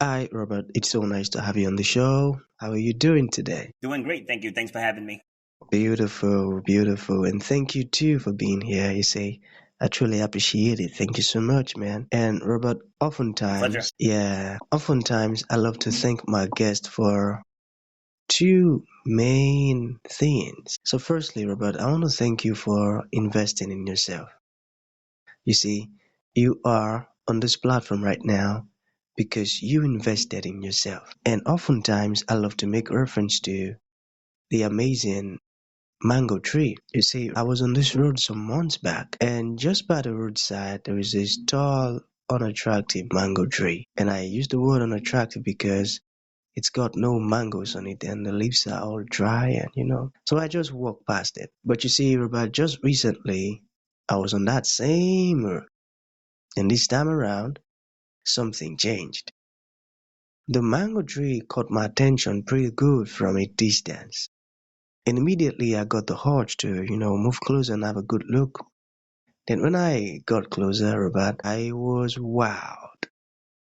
Hi, Robert. It's so nice to have you on the show. How are you doing today? Doing great, thank you. Thanks for having me. Beautiful, beautiful. And thank you too for being here. You say, I truly appreciate it. Thank you so much, man. And Robert, My pleasure. oftentimes I love to thank my guest for two main things. So, firstly, Robert, I want to thank you for investing in yourself. You see, you are on this platform right now because you invested in yourself. And oftentimes, I love to make reference to the amazing mango tree. You see, I was on this road some months back, and just by the roadside, there is this tall, unattractive mango tree. And I use the word unattractive because it's got no mangoes on it, and the leaves are all dry, and So I just walked past it. But you see, Robert, just recently, I was on that same road, and this time around, something changed. The mango tree caught my attention pretty good from a distance. And immediately I got the urge to, move closer and have a good look. Then when I got closer, Robert, I was wowed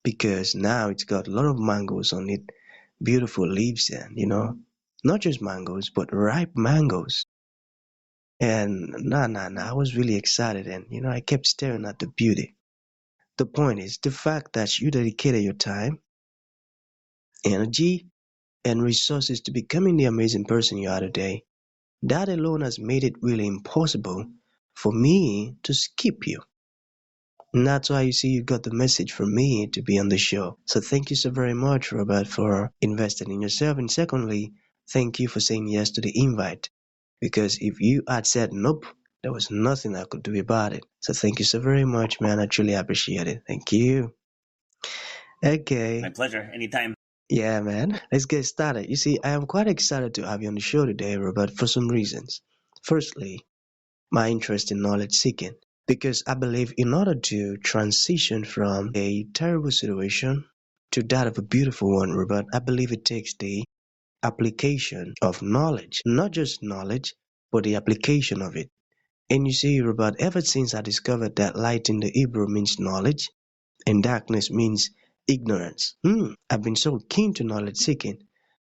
because now it's got a lot of mangoes on it, beautiful leaves and, not just mangoes, but ripe mangoes. And nah, I was really excited and, I kept staring at the beauty. The point is the fact that you dedicated your time, energy, and resources to becoming the amazing person you are today. That alone has made it really impossible for me to skip you. And that's why you see you got the message from me to be on the show. So thank you so very much, Robert, for investing in yourself. And secondly, thank you for saying yes to the invite. Because if you had said nope, there was nothing I could do about it. So thank you so very much, man. I truly appreciate it. Thank you. My Okay. pleasure. Anytime. Yeah, man. Let's get started. You see, I am quite excited to have you on the show today, Robert, for some reasons. Firstly, my interest in knowledge seeking. Because I believe in order to transition from a terrible situation to that of a beautiful one, Robert, I believe it takes the application of knowledge. Not just knowledge, but the application of it. And you see, Robert, ever since I discovered that light in the Hebrew means knowledge and darkness means ignorance, I've been so keen to knowledge seeking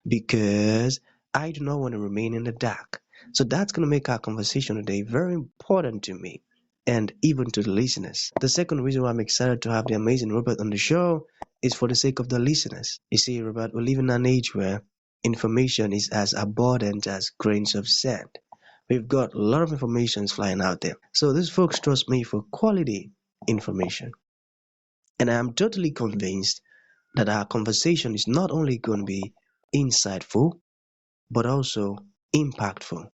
because I do not want to remain in the dark. So that's going to make our conversation today very important to me and even to the listeners. The second reason why I'm excited to have the amazing Robert on the show is for the sake of the listeners. You see, Robert, we live in an age where information is as abundant as grains of sand. We've got a lot of information flying out there. So these folks trust me for quality information. And I am totally convinced that our conversation is not only going to be insightful, but also impactful.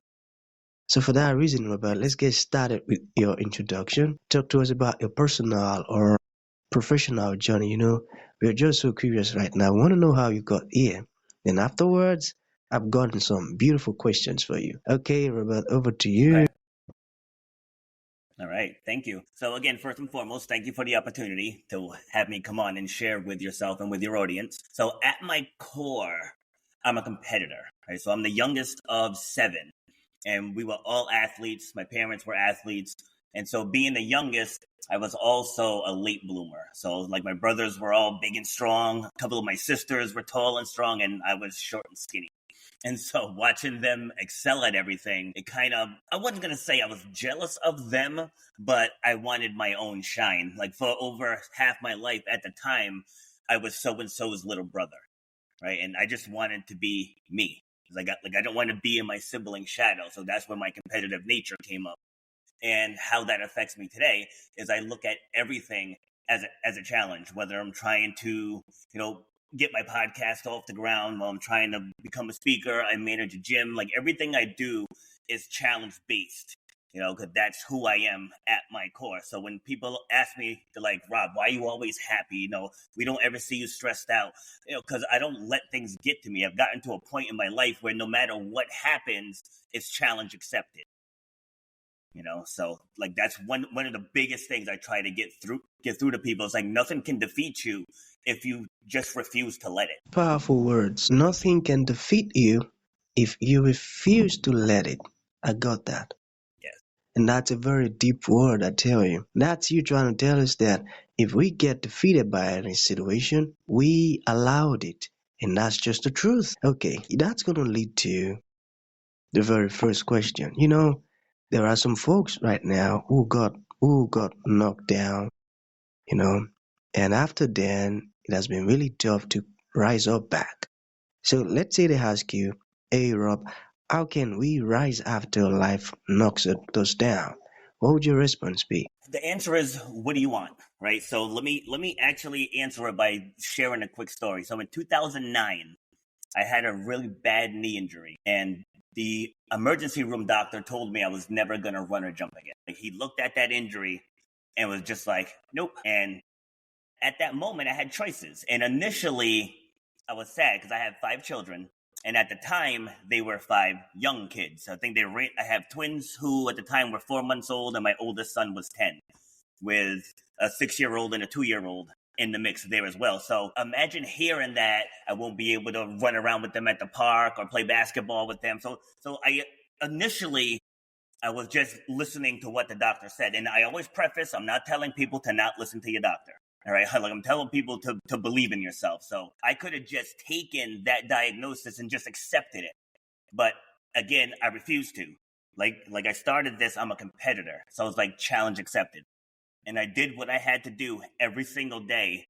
So, for that reason, Robert, let's get started with your introduction. Talk to us about your personal or professional journey. We're just so curious right now. We want to know how you got here. And afterwards, I've gotten some beautiful questions for you. Okay, Robert, over to you. Okay. All right. Thank you. So again, first and foremost, thank you for the opportunity to have me come on and share with yourself and with your audience. So at my core, I'm a competitor. Right. So I'm the youngest of seven, and we were all athletes. My parents were athletes. And so being the youngest, I was also a late bloomer. So like my brothers were all big and strong. A couple of my sisters were tall and strong, and I was short and skinny. And so watching them excel at everything, it kind of, I wasn't going to say I was jealous of them, but I wanted my own shine. Like for over half my life at the time, I was so and so's little brother, right? And I just wanted to be me. I don't want to be in my sibling shadow. So that's where my competitive nature came up. And how that affects me today is I look at everything as a challenge, whether I'm trying to, get my podcast off the ground, while I'm trying to become a speaker, I manage a gym. Like everything I do is challenge based, because that's who I am at my core. So when people ask me, they're like, Rob, why are you always happy? We don't ever see you stressed out, because I don't let things get to me. I've gotten to a point in my life where no matter what happens, it's challenge accepted. So like that's one of the biggest things I try to get through to people. It's like nothing can defeat you if you just refuse to let it. Powerful words. Nothing can defeat you if you refuse to let it. I got that. Yes. And that's a very deep word, I tell you. That's you trying to tell us that if we get defeated by any situation, we allowed it. And that's just the truth. Okay, that's going to lead to the very first question. There are some folks right now who got knocked down, you know, and after then it has been really tough to rise up back. So let's say they ask you, hey Rob, how can we rise after life knocks us down? What would your response be? The answer is, what do you want? Right. So let me actually answer it by sharing a quick story. So in 2009, I had a really bad knee injury, and the emergency room doctor told me I was never going to run or jump again. Like, he looked at that injury and was just like, nope. And at that moment, I had choices. And initially, I was sad because I had 5 children. And at the time, they were 5 young kids. I think I have twins who at the time were 4 months old, and my oldest son was 10, with a 6-year-old and a 2-year-old in the mix there as well. So imagine hearing that I won't be able to run around with them at the park or play basketball with them. So initially I was just listening to what the doctor said. And I always preface, I'm not telling people to not listen to your doctor. All right. Like, I'm telling people to believe in yourself. So I could have just taken that diagnosis and just accepted it. But again, I refused to. Like I started this, I'm a competitor. So I was like, challenge accepted. And I did what I had to do every single day,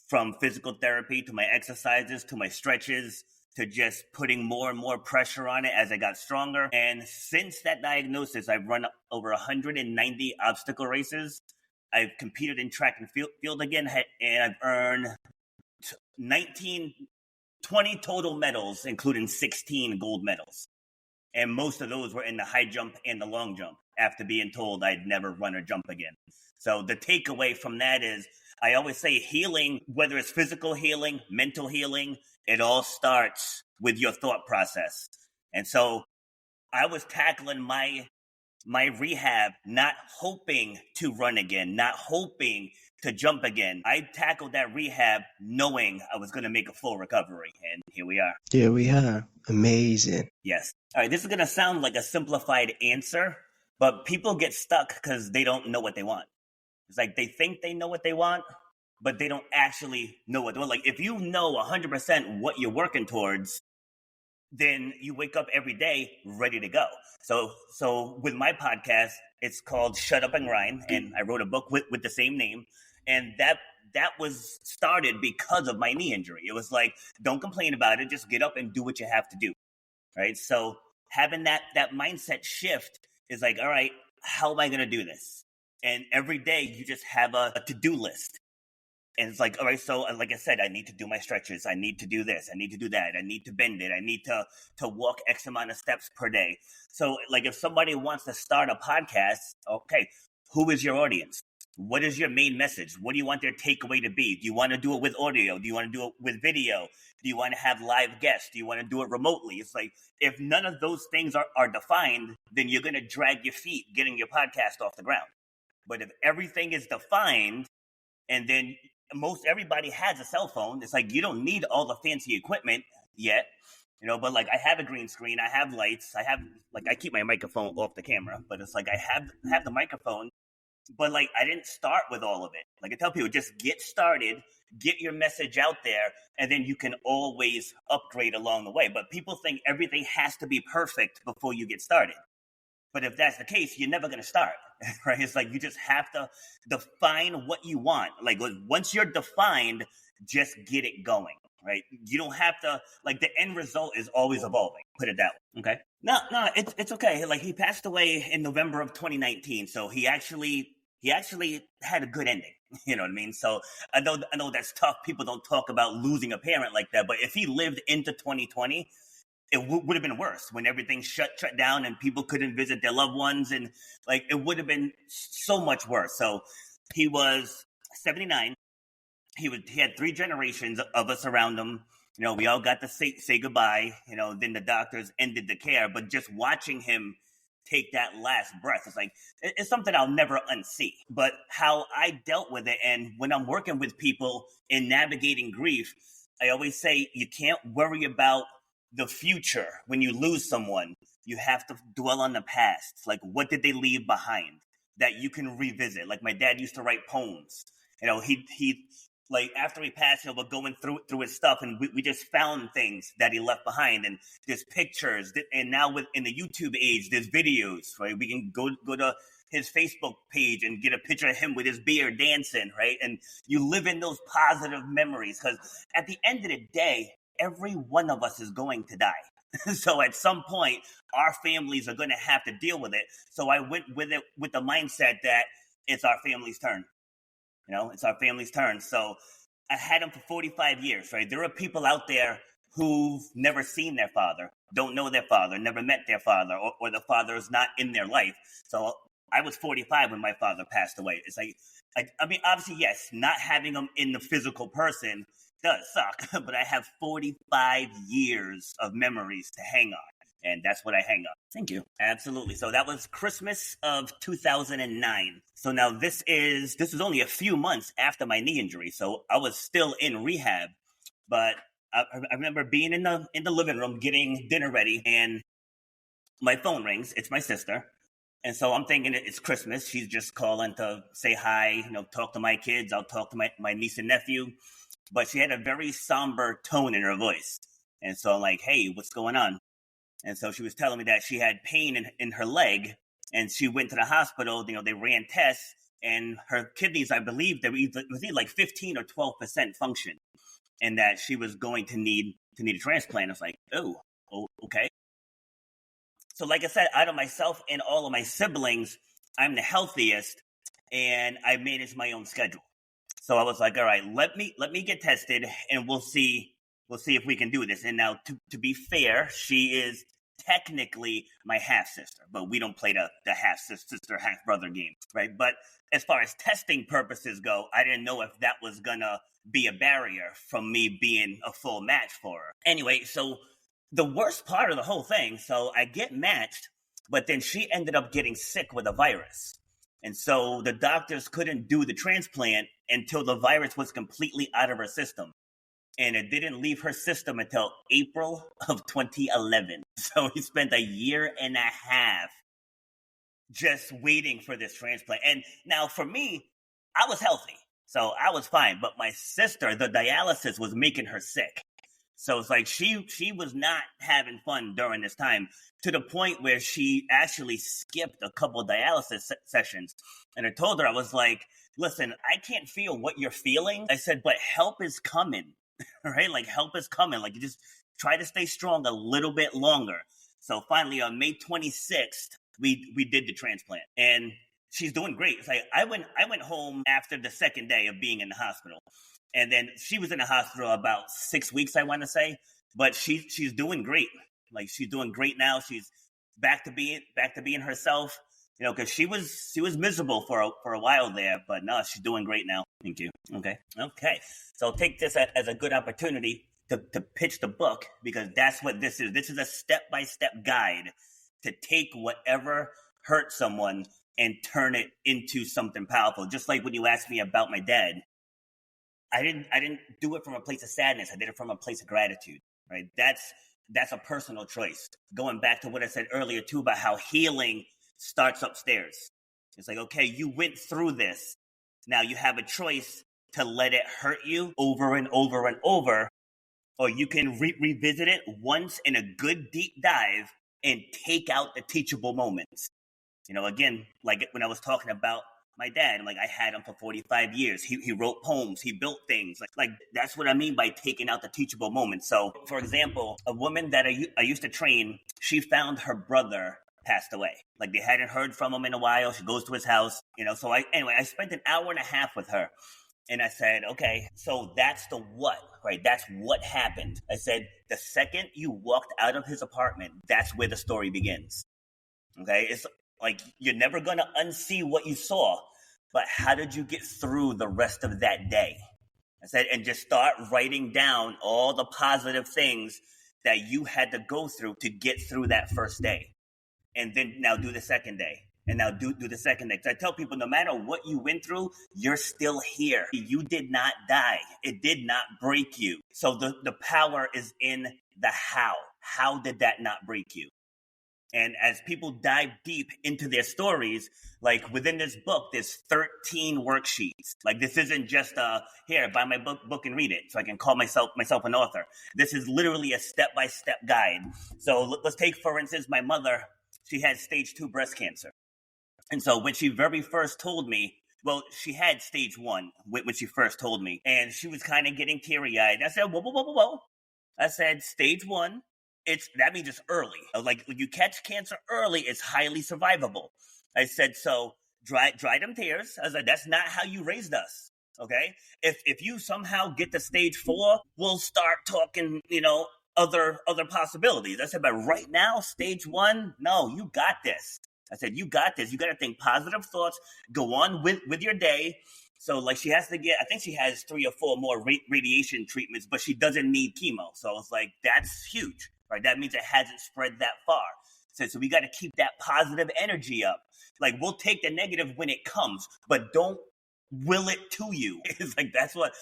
from physical therapy to my exercises to my stretches to just putting more and more pressure on it as I got stronger. And since that diagnosis, I've run over 190 obstacle races. I've competed in track and field again, and I've earned 20 total medals, including 16 gold medals. And most of those were in the high jump and the long jump, after being told I'd never run or jump again. So the takeaway from that is, I always say healing, whether it's physical healing, mental healing, it all starts with your thought process. And so I was tackling my rehab, not hoping to run again, not hoping to jump again. I tackled that rehab knowing I was going to make a full recovery. And here we are. Here we are. Amazing. Yes. All right. This is going to sound like a simplified answer, but people get stuck because they don't know what they want. It's like they think they know what they want, but they don't actually know what they want. Like, if you know 100% what you're working towards, then you wake up every day ready to go. So with my podcast, it's called Shut Up and Grind, and I wrote a book with the same name. And that was started because of my knee injury. It was like, don't complain about it, just get up and do what you have to do. Right? So having that mindset shift is like, all right, how am I going to do this? And every day you just have a to-do list. And it's like, all right, so like I said, I need to do my stretches. I need to do this. I need to do that. I need to bend it. I need to walk X amount of steps per day. So like, if somebody wants to start a podcast, okay, who is your audience? What is your main message? What do you want their takeaway to be? Do you want to do it with audio? Do you want to do it with video? Do you want to have live guests? Do you want to do it remotely? It's like, if none of those things are defined, then you're going to drag your feet getting your podcast off the ground. But if everything is defined, and then most everybody has a cell phone, it's like, you don't need all the fancy equipment yet, but like, I have a green screen, I have lights, I keep my microphone off the camera, but it's like, I have the microphone, but like, I didn't start with all of it. Like, I tell people, just get started, get your message out there, and then you can always upgrade along the way. But people think everything has to be perfect before you get started. But if that's the case, you're never going to start, right? It's like, you just have to define what you want. Like, once you're defined, just get it going, right? You don't have to, like, the end result is always evolving. Put it that way. Okay. No, it's okay. Like, he passed away in November of 2019. So he actually had a good ending. You know what I mean? So I know that's tough. People don't talk about losing a parent like that. But if he lived into 2020, it would have been worse, when everything shut down and people couldn't visit their loved ones. And like, it would have been so much worse. So he was 79. He had 3 generations of us around him. We all got to say goodbye. Then the doctors ended the care, but just watching him take that last breath, it's like, it's something I'll never unsee. But how I dealt with it, and when I'm working with people in navigating grief, I always say, you can't worry about the future, when you lose someone, you have to dwell on the past. Like, what did they leave behind that you can revisit? Like, my dad used to write poems. He like, after he passed, we're going through his stuff, and we just found things that he left behind, and there's pictures, and now in the YouTube age, there's videos, right? We can go to his Facebook page and get a picture of him with his beard dancing, right? And you live in those positive memories, because at the end of the day, every one of us is going to die. So at some point, our families are going to have to deal with it. So I went with it with the mindset that it's our family's turn. It's our family's turn. So I had him for 45 years, right? There are people out there who've never seen their father, don't know their father, never met their father, or the father is not in their life. So I was 45 when my father passed away. It's like, I mean, obviously, yes, not having him in the physical person does suck, but I have 45 years of memories to hang on. And that's what I hang on. Thank you. Absolutely. So that was Christmas of 2009. So now this is only a few months after my knee injury. So I was still in rehab, but I remember being in the living room getting dinner ready, and my phone rings. It's my sister. And so I'm thinking it's Christmas. She's just calling to say hi, talk to my kids. I'll talk to my niece and nephew. But she had a very somber tone in her voice. And so I'm like, hey, what's going on? And so she was telling me that she had pain in her leg, and she went to the hospital. They ran tests, and her kidneys, I believe, was either like 15 or 12% function, and that she was going to need a transplant. I was like, oh, okay. So like I said, out of myself and all of my siblings, I'm the healthiest, and I manage my own schedule. So I was like, all right, let me get tested, and we'll see if we can do this. And now, to be fair, she is technically my half sister, but we don't play the half sister, half brother game, right? But as far as testing purposes go, I didn't know if that was gonna be a barrier from me being a full match for her. Anyway, so the worst part of the whole thing, so I get matched, but then she ended up getting sick with a virus. And so the doctors couldn't do the transplant until the virus was completely out of her system. And it didn't leave her system until April of 2011. So he spent a year and a half just waiting for this transplant. And now for me, I was healthy, so I was fine. But my sister, the dialysis was making her sick. So it's like she was not having fun during this time, to the point where she actually skipped a couple of dialysis sessions. And I told her, I was like, listen, I can't feel what you're feeling. I said, but help is coming, right? Like, help is coming. Like, you just try to stay strong a little bit longer. So finally, on May 26th, we did the transplant, and she's doing great. It's like I went home after the second day of being in the hospital. And then she was in the hospital about 6 weeks, I want to say, but she's doing great. Like, she's doing great now. She's back to being herself. Because she was miserable for a while there, but no, she's doing great now. Thank you. Okay. So take this as a good opportunity to pitch the book, because that's what this is. This is a step-by-step guide to take whatever hurt someone and turn it into something powerful. Just like when you asked me about my dad. I didn't do it from a place of sadness. I did it from a place of gratitude, right? That's a personal choice. Going back to what I said earlier too, about how healing starts upstairs. It's like, okay, you went through this. Now you have a choice to let it hurt you over and over and over, or you can revisit it once in a good deep dive and take out the teachable moments. Again, like when I was talking about my dad, like, I had him for 45 years. He wrote poems. He built things. Like that's what I mean by taking out the teachable moments. So, for example, a woman that I used to train, she found her brother passed away. Like, they hadn't heard from him in a while. She goes to his house, So I spent an hour and a half with her. And I said, okay, so that's the what, right? That's what happened. I said, the second you walked out of his apartment, that's where the story begins. Okay? It's like, you're never going to unsee what you saw, but how did you get through the rest of that day? I said, and just start writing down all the positive things that you had to go through to get through that first day. And then now do the second day. And now do the second day. Because I tell people, no matter what you went through, you're still here. You did not die. It did not break you. So the power is in the how. how did that not break you? And as people dive deep into their stories, like within this book, there's 13 worksheets. Like this isn't just here, buy my book and read it so I can call myself an author. This is literally a step-by-step guide. So let's take, for instance, my mother. She had stage 2 breast cancer. And so when she very first told me, well, she had stage 1 when she first told me, and she was kind of getting teary-eyed. I said, whoa, whoa, whoa, whoa, whoa. I said, stage 1, that means it's early. Like when you catch cancer early, it's highly survivable. I said, so dry them tears. I was like, that's not how you raised us. Okay. If you somehow get to stage 4, we'll start talking, other possibilities. I said, but right now, stage 1, no, you got this. I said, you got this. You got to think positive thoughts, go on with your day. So like she has to get, I think she has 3 or 4 more radiation treatments, but she doesn't need chemo. So it's like, that's huge, right? That means it hasn't spread that far. So we got to keep that positive energy up. Like we'll take the negative when it comes, but don't will it to you. It's like, that's what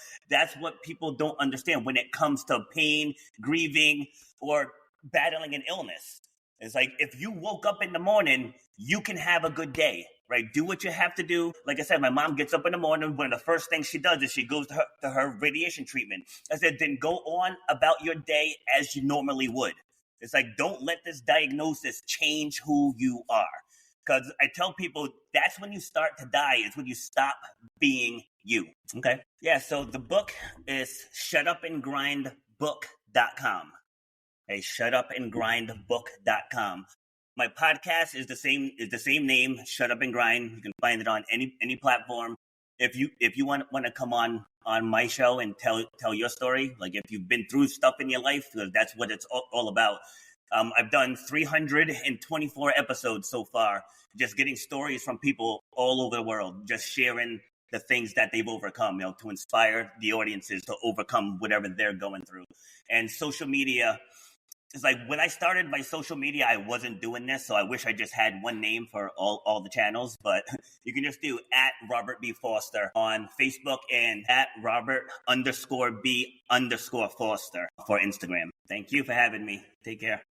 people don't understand when it comes to pain, grieving, or battling an illness. It's like, if you woke up in the morning, you can have a good day, right? Do what you have to do. Like I said, my mom gets up in the morning. One of the first things she does is she goes to her radiation treatment. I said, then go on about your day as you normally would. It's like, don't let this diagnosis change who you are. Because I tell people that's when you start to die, is when you stop being you. Okay. Yeah. So the book is shutupandgrindbook.com. Hey, shutupandgrindbook.com. My podcast is the same name, Shut Up and Grind. You can find it on any platform. If you want to come on my show and tell your story, like if you've been through stuff in your life, because that's what it's all about. I've done 324 episodes so far, just getting stories from people all over the world, just sharing the things that they've overcome, to inspire the audiences to overcome whatever they're going through. And social media, it's like when I started my social media, I wasn't doing this, so I wish I just had one name for all the channels, but you can just do @Robert B. Foster on Facebook and @Robert_B_Foster for Instagram. Thank you for having me. Take care.